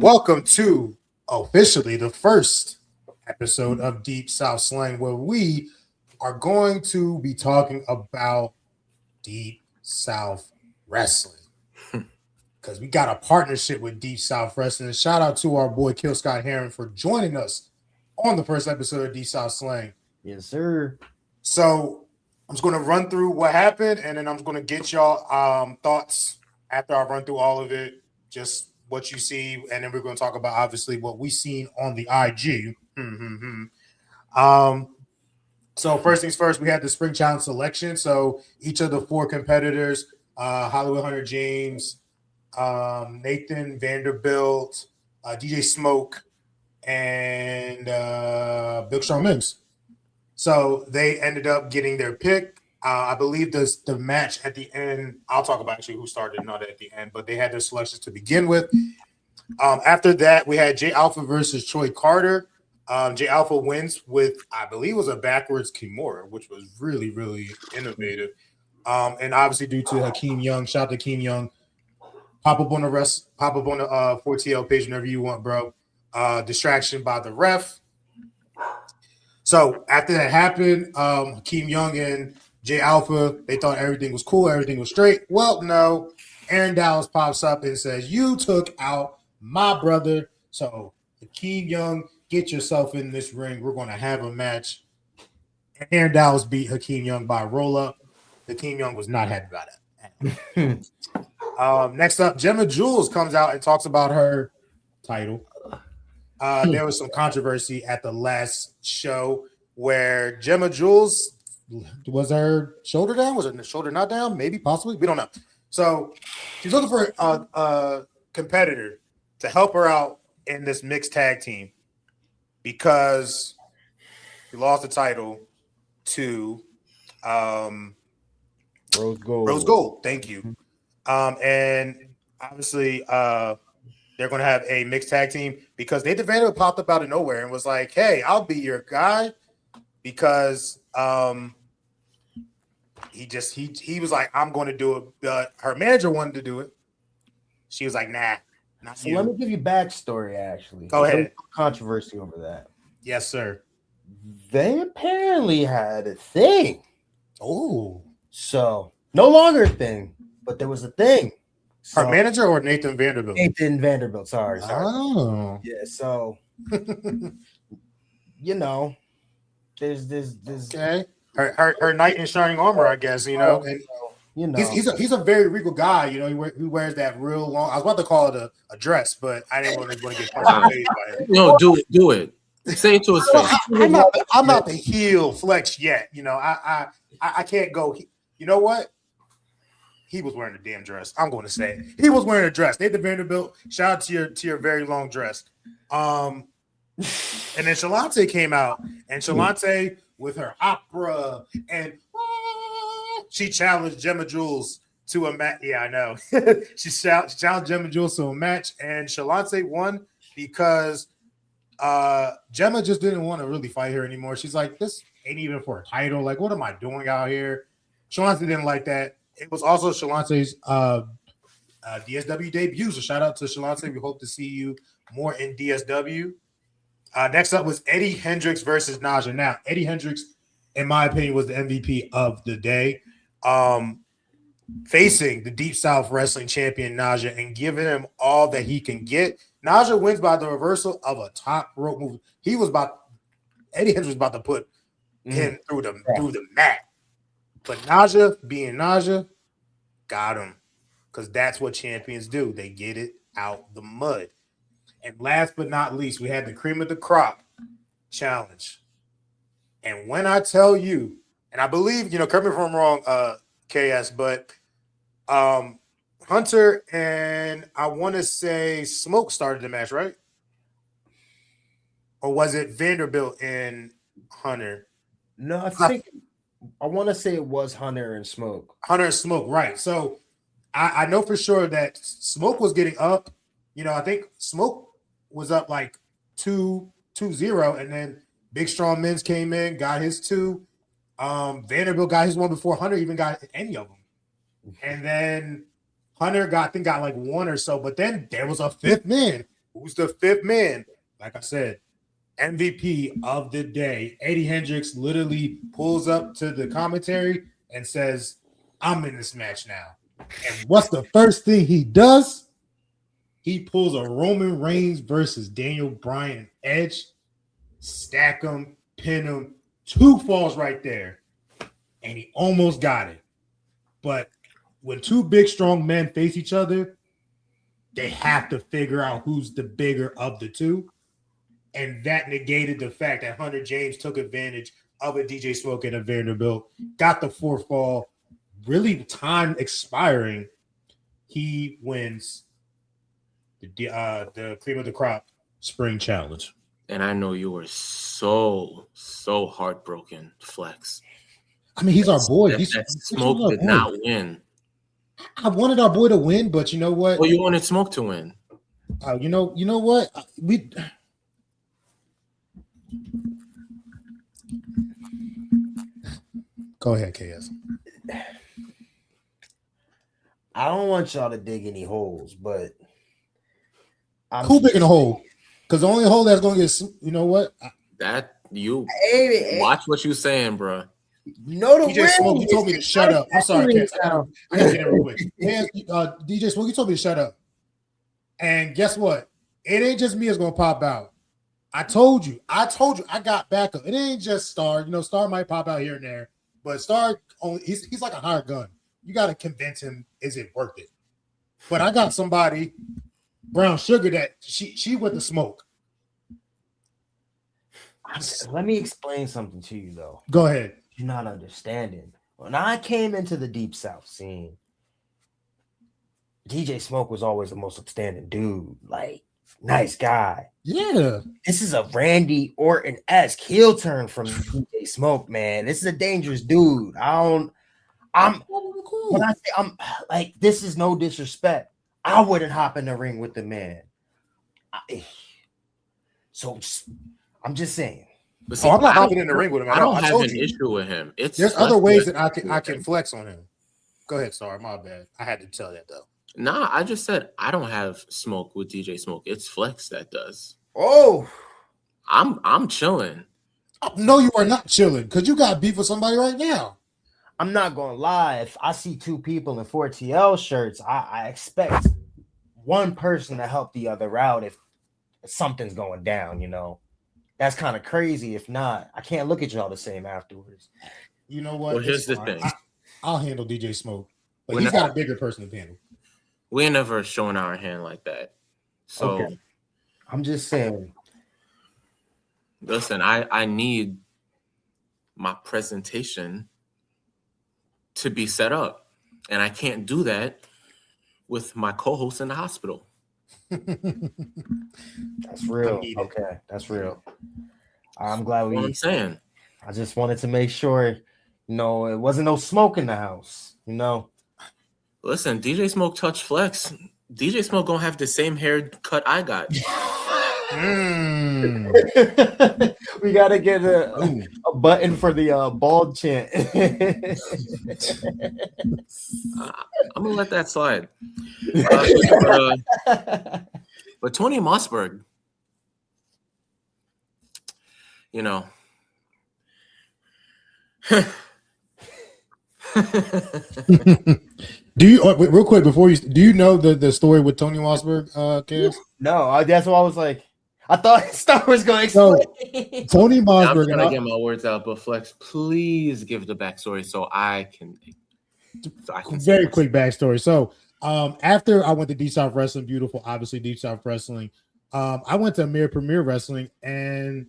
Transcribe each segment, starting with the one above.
Welcome to officially the first episode of Deep South Slang, where we are going to be talking about Deep South Wrestling. Because we got a partnership with Deep South Wrestling. Shout out to our boy Scott Heron for joining us on the first episode of Deep South Slang. Yes, sir. So I'm just going to run through what happened, and then I'm going to get y'all thoughts after I run through all of it. Just what you see, and then we're going to talk about obviously what we seen on the IG. So first things first, we had the Spring Challenge selection. So each of the four competitors, Hollywood Hunter James, Nathan Vanderbilt, DJ Smoke, and Big Strong Mims. So they ended up getting their pick. I believe the match at the end, I'll talk about actually who started not at the end, but they had their selections to begin with. After that, we had J Alpha versus Troy Carter. J Alpha wins with, I believe, was a backwards Kimura, which was really, really innovative. And obviously due to Hakeem Young, shout out to Hakeem Young. Pop up on the 4TL page whenever you want, bro. Distraction by the ref. So after that happened, Hakeem Young and J Alpha, they thought everything was cool, everything was straight. Well, no. Aaron Dallas pops up and says, "You took out my brother." So Hakeem Young, get yourself in this ring. We're going to have a match. And Aaron Dallas beat Hakeem Young by roll up. Hakeem Young was not happy about it. Next up, Gemma Jules comes out and talks about her title. There was some controversy at the last show where Gemma Jules, was her shoulder down? Was her shoulder not down? Maybe, possibly. We don't know. So she's looking for a competitor to help her out in this mixed tag team because she lost the title to Rose Gold. Rose Gold. Thank you. And obviously, they're going to have a mixed tag team because Nathan Vanderbilt popped up out of nowhere and was like, "Hey, I'll be your guy," because he was like, "I'm going to do it." But her manager wanted to do it. She was like, "Nah, not So you." let me give you backstory, actually. Go ahead. Controversy over that. Yes, sir. They apparently had a thing. Oh, So no longer a thing, but there was a thing. her So, manager or Nathan Vanderbilt? Nathan Vanderbilt. Sorry. Oh, Yeah. So there's okay. Her knight in shining armor, I guess. And he's a very regal guy. He wears that real long. I was about to call it a dress, but I didn't want to get punched in the face by it. No, do it. Say it to his face. I'm not the heel flex yet. I can't go. You know what? He was wearing a damn dress. I'm going to say it. He was wearing a dress. Nathan Vanderbilt, shout out to your very long dress. And then Shalante came out, and Shalante with her opera, and she challenged Gemma Jules to a match. Yeah, I know. She challenged Gemma Jules to a match, and Shalante won because Gemma just didn't want to really fight her anymore. She's like, "This ain't even for a title. Like, what am I doing out here?" Shalante didn't like that. It was also Shalante's DSW debut. So shout out to Shalante. We hope to see you more in DSW. Next up was Eddie Hendricks versus Naja. Now, Eddie Hendricks, in my opinion, was the MVP of the day. Facing the Deep South Wrestling champion Naja and giving him all that he can get. Naja wins by the reversal of a top rope move. Eddie Hendricks was about to put him through the mat. But Naja, being Naja, got him. Because that's what champions do. They get it out the mud. And last but not least, we had the cream of the crop challenge. And when I tell you, and I believe, correct me if I'm wrong, KS, but Hunter and I want to say Smoke started the match, right? Or was it Vanderbilt and Hunter? No, I want to say it was Hunter and Smoke. Hunter and Smoke, right. So I know for sure that Smoke was getting up. I think Smoke was up like 2-0, and then Big Strong Men's came in, got his 2. Vanderbilt got his 1 before Hunter even got any of them. And then Hunter got like 1 or so, but then there was a 5th man. who's the fifth man? Like I said, MVP of the day. Eddie Hendricks literally pulls up to the commentary and says, I'm in this match now. And what's the first thing he does? He pulls a Roman Reigns versus Daniel Bryan Edge, stack him, pin him, 2 falls right there, and he almost got it. But when 2 big, strong men face each other, they have to figure out who's the bigger of the 2. And that negated the fact that Hunter James took advantage of a DJ Smoke and a Vanderbilt, got the 4th fall, really time expiring. He wins the cream of the crop spring challenge. And I know you were so heartbroken, Flex. I mean, he's our boy. That Smoke did not win. I wanted our boy to win, but you know what? Well, you wanted Smoke to win. You know what? Go ahead, KS. I don't want y'all to dig any holes, but who digging a hole? Because the only hole that's going to get, you know what? Watch what you saying, bro. DJ Smoke, you told me to shut up. I'm sorry, Cass. I gotta get in real quick. DJ Smoke, you told me to shut up. And guess what? It ain't just me that's gonna pop out. I told you. I got backup. It ain't just Star. You know, Star might pop out here and there, but Star only he's like a hired gun. You got to convince him, is it worth it? But I got somebody, Brown Sugar, that she with the Smoke. Let me explain something to you, though. Go ahead. You're not understanding. When I came into the Deep South scene, DJ Smoke was always the most upstanding dude. Like, nice guy. Yeah. This is a Randy Orton-esque heel turn from DJ Smoke, man. This is a dangerous dude. I'm like, this is no disrespect. I wouldn't hop in the ring with the man. I'm just saying. See, I'm not hopping in the ring with him. I don't have an issue with him. There's other ways that I can flex on him. Go ahead, Star. My bad. I had to tell that though. Nah, I just said I don't have smoke with DJ Smoke. It's Flex that does. Oh, I'm chilling. No, you are not chilling because you got beef with somebody right now. I'm not gonna lie. If I see 2 people in 4TL shirts, I expect one person to help the other out if something's going down. You know, that's kind of crazy. If not, I can't look at y'all the same afterwards. You know what? Well, here's the thing. I'll handle DJ Smoke, but he's got a bigger person to handle. We ain't never showing our hand like that. So okay. I'm just saying. Listen, I need my presentation to be set up, and I can't do that with my co-host in the hospital. That's real. Okay, that's real. I'm glad That's what I'm saying. I just wanted to make sure, it wasn't no smoke in the house. Listen, DJ Smoke touch Flex. DJ Smoke gonna have the same haircut I got. We gotta get a button for the bald chant. I'm gonna let that slide. But Tony Mossberg, Do you real quick before do you know the story with Tony Mossberg, Cass? No, that's why I was like, I thought Star was going to explain. Tony Mossberg. I'm trying to get my words out, but Flex, please give the backstory so I can very quick backstory. So after I went to Deep South Wrestling, beautiful, obviously Deep South Wrestling, I went to Amir Premier Wrestling, and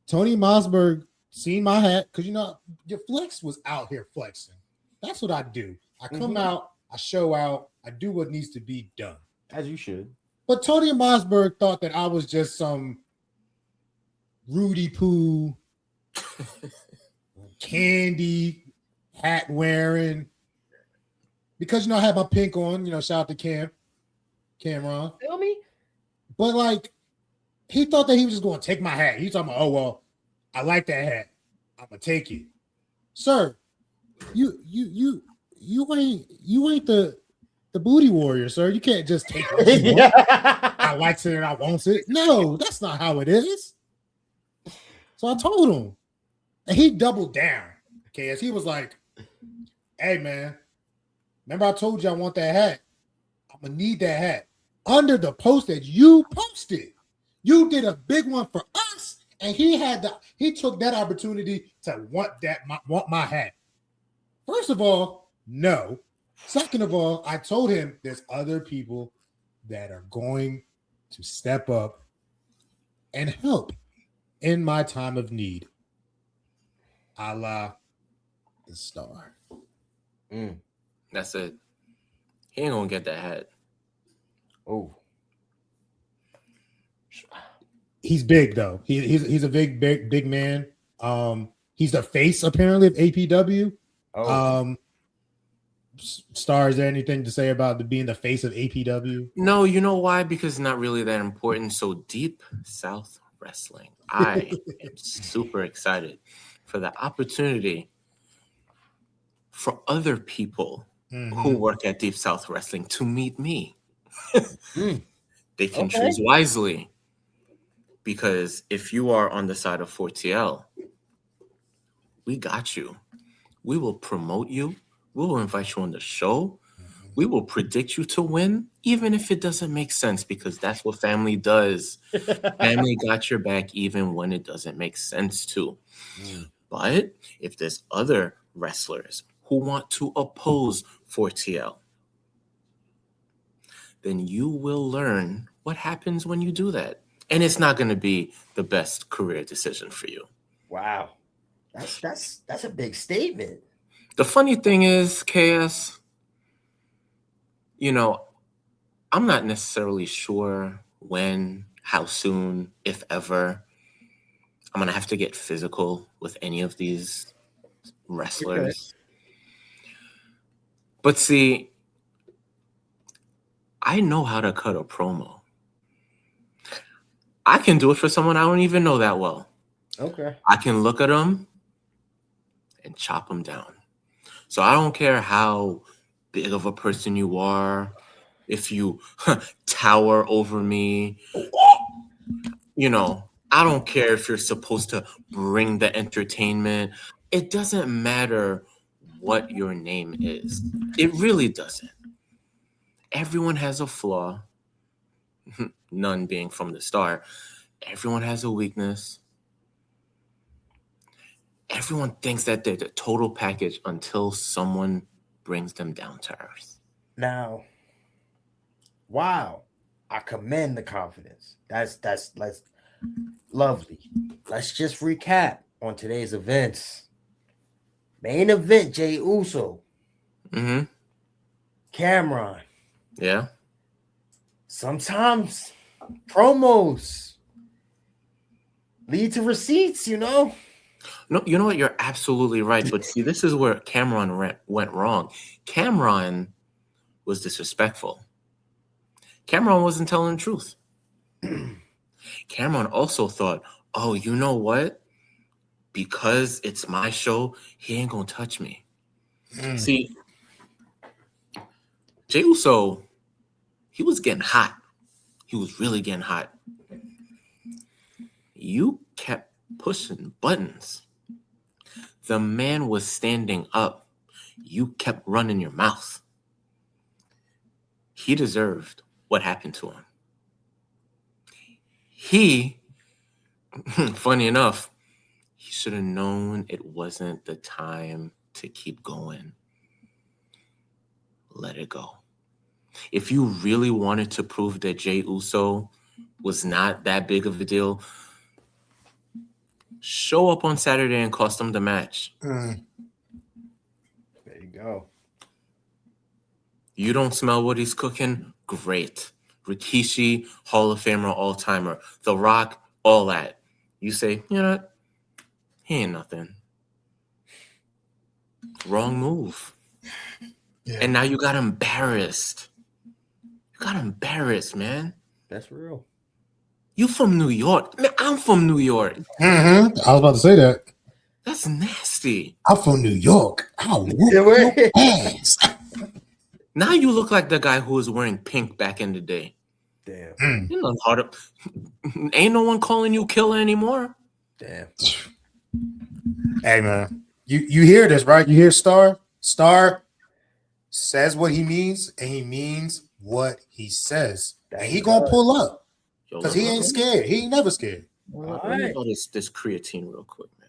Tony Mossberg seen my hat because your Flex was out here flexing. That's what I do. I come out, I show out, I do what needs to be done. As you should. But Tony Mossberg thought that I was just some Rudy Poo, candy, hat wearing. Because, I had my pink on, shout out to Cameron. Feel me? But, he thought that he was just going to take my hat. He's talking about, oh, well, I like that hat. I'm going to take it. Sir, you ain't the booty warrior, sir. You can't just take what you want. I likes it and I wants it. No, that's not how it is. So I told him, and he doubled down. Okay, as he was like, "Hey man, remember I told you I want that hat? I'm gonna need that hat." Under the post that you posted, you did a big one for us, and he took that opportunity to want my hat. First of all, no. Second of all, I told him there's other people that are going to step up and help in my time of need. A la the Star. That's it. He ain't gonna get that hat. Oh, He's big though. He's a big man. He's the face apparently of APW. Star, is there anything to say about being the face of APW? No, you know why? Because it's not really that important. So Deep South Wrestling, I am super excited for the opportunity for other people who work at Deep South Wrestling to meet me. They can choose wisely, because if you are on the side of 4TL, we got you. We will promote you. We will invite you on the show. We will predict you to win, even if it doesn't make sense, because that's what family does. Family got your back even when it doesn't make sense to. But if there's other wrestlers who want to oppose 4TL, then you will learn what happens when you do that. And it's not going to be the best career decision for you. wow. That's a big statement. The funny thing is, KS, I'm not necessarily sure when, how soon, if ever, I'm going to have to get physical with any of these wrestlers. But see, I know how to cut a promo. I can do it for someone I don't even know that well. Okay. I can look at them and chop them down. So I don't care how big of a person you are, if you tower over me, I don't care if you're supposed to bring the entertainment. It doesn't matter what your name is. It really doesn't. Everyone has a flaw, none being from the start. Everyone has a weakness. Everyone thinks that they're the total package until someone brings them down to earth. Now, wow, I commend the confidence. That's lovely. Let's just recap on today's events. Main event, Jey Uso. Cameron. Yeah. Sometimes promos lead to receipts, No, you know what? You're absolutely right. But see, this is where Cameron went wrong. Cameron was disrespectful. Cameron wasn't telling the truth. Cameron also thought, oh, you know what? Because it's my show, he ain't going to touch me. See, Jey Uso, he was getting hot. He was really getting hot. You kept pushing buttons. The man was standing up. You kept running your mouth. He deserved what happened to him. He, funny enough, he should have known it wasn't the time to keep going. Let it go. If you really wanted to prove that Jey Uso was not that big of a deal, show up on Saturday and cost him the match. There you go. You don't smell what he's cooking? Great. Rikishi, Hall of Famer, all-timer. The Rock, all that. You say, you know what? He ain't nothing. Wrong move. Yeah. And now you got embarrassed. You got embarrassed, man. That's real. You from New York. Man, I'm from New York. I was about to say that. That's nasty. I'm from New York. I'll whoop your ass. Now you look like the guy who was wearing pink back in the day. Damn. Mm. You know how to. Ain't no one calling you killer anymore. Damn. Hey man, you hear this right? You hear Star? Star says what he means, and he means what he says, and he gonna pull up Yo, because he ain't scared. He ain't never scared. Let me go this creatine real quick, man.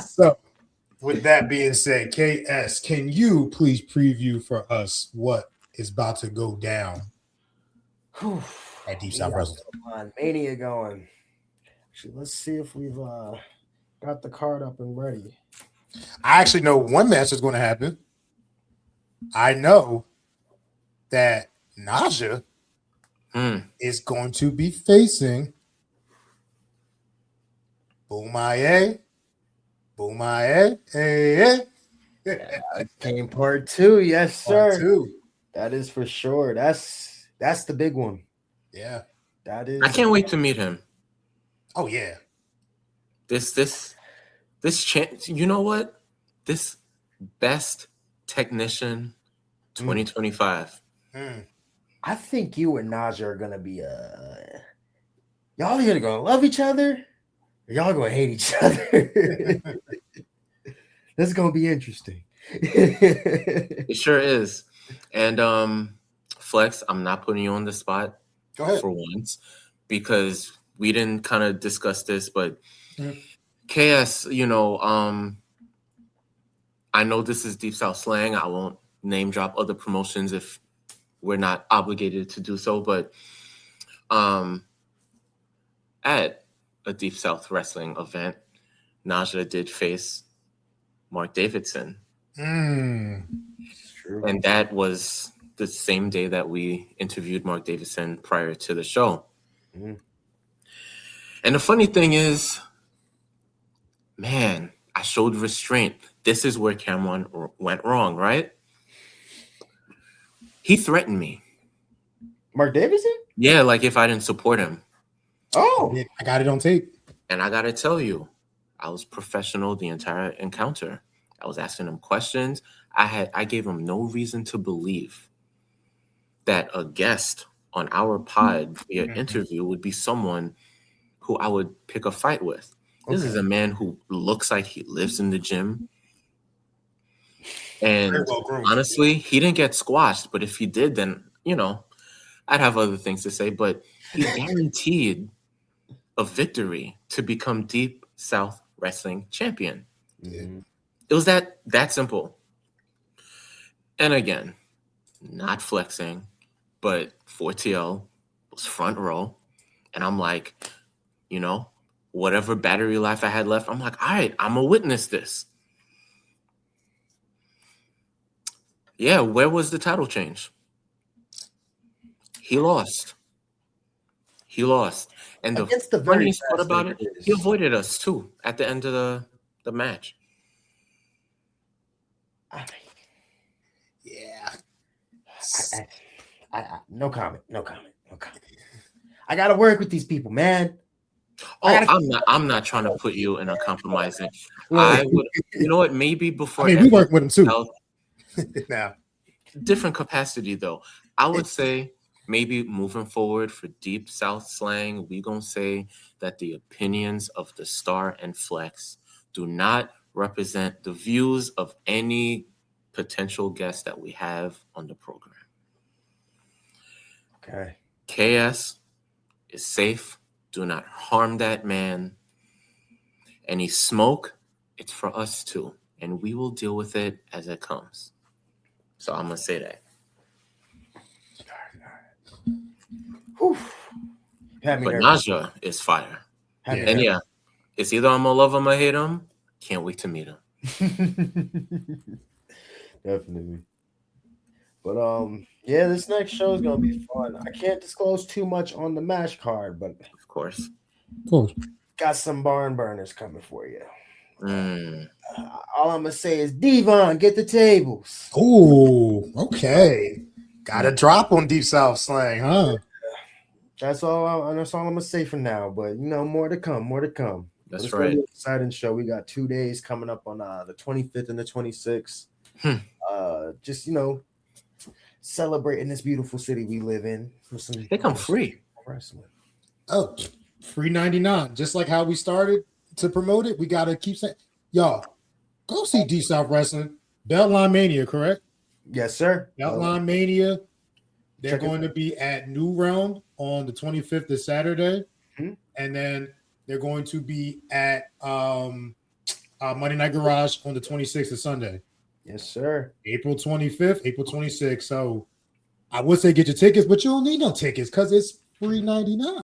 So, with that being said, KS, can you please preview for us what is about to go down at Deep South Wrestling? Mania going. Actually, let's see if we've got the card up and ready. I actually know one match is going to happen. I know that Naja is going to be facing Boomaye. Hey. Came part 2, yes, sir. Part 2. That is for sure. That's the big one. Yeah. That is. I can't wait to meet him. Oh yeah. This chance. You know what? This best technician 2025. I think you and Naja are gonna be y'all either gonna love each other or y'all gonna hate each other. This is gonna be interesting. It sure is. And Flex, I'm not putting you on the spot. Go ahead. For once, because we didn't kind of discuss this, but KS, I know this is Deep South Slang. I won't name drop other promotions if we're not obligated to do so, but at a Deep South Wrestling event, Naja did face Mark Davidson. True. And that was the same day that we interviewed Mark Davidson prior to the show. And the funny thing is, man, I showed restraint. This is where Cameron went wrong, right? He threatened me. Mark Davidson? Yeah, like if I didn't support him. Oh, I got it on tape. And I got to tell you, I was professional the entire encounter. I was asking him questions. I gave him no reason to believe that a guest on our pod via interview would be someone who I would pick a fight with. This is a man who looks like he lives in the gym. And honestly, he didn't get squashed. But if he did, then, I'd have other things to say. But he guaranteed a victory to become Deep South Wrestling champion. It was that simple. And again, not flexing, but 4TL was front row. And I'm like, whatever battery life I had left, I'm like, all right, I'm going to witness this. Yeah, where was the title change? He lost. And the funniest part about it, he avoided us too at the end of the match. Yeah. No comment. I gotta work with these people, man. I'm not trying to put you in a compromising. I would, maybe before. I mean, we work with him too. Now, different capacity though. I would say maybe moving forward for Deep South Slang, we gonna say that the opinions of the Star and Flex do not represent the views of any potential guests that we have on the program. Okay. KS is safe. Do not harm that man. Any smoke, it's for us too. And we will deal with it as it comes. So I'm going to say that. But Naja is fire. And yeah, it's either I'm going to love him or hate him. Can't wait to meet him. Definitely. But this next show is gonna be fun. I can't disclose too much on the match card, but of course, got some barn burners coming for you. All I'm gonna say is, Devon, get the tables. Oh, okay. Got a drop on Deep South Slang, huh? That's all I'm gonna say for now. But more to come. That's right. Exciting show. We got 2 days coming up on the 25th and the 26th. Just celebrating this beautiful city we live in for some. They come free. Wrestling. Oh, free 99. Just like how we started to promote it, we gotta keep saying, y'all, go see D South Wrestling. BeltlineMania, correct? Yes, sir. BeltlineMania. They're Check it going to be at New Realm on the 25th this Saturday. Mhm. And then they're going to be at Monday Night Garage on the 26th of Sunday. Yes, sir. April 25th, April 26th. So I would say get your tickets, but you don't need no tickets because it's free 99.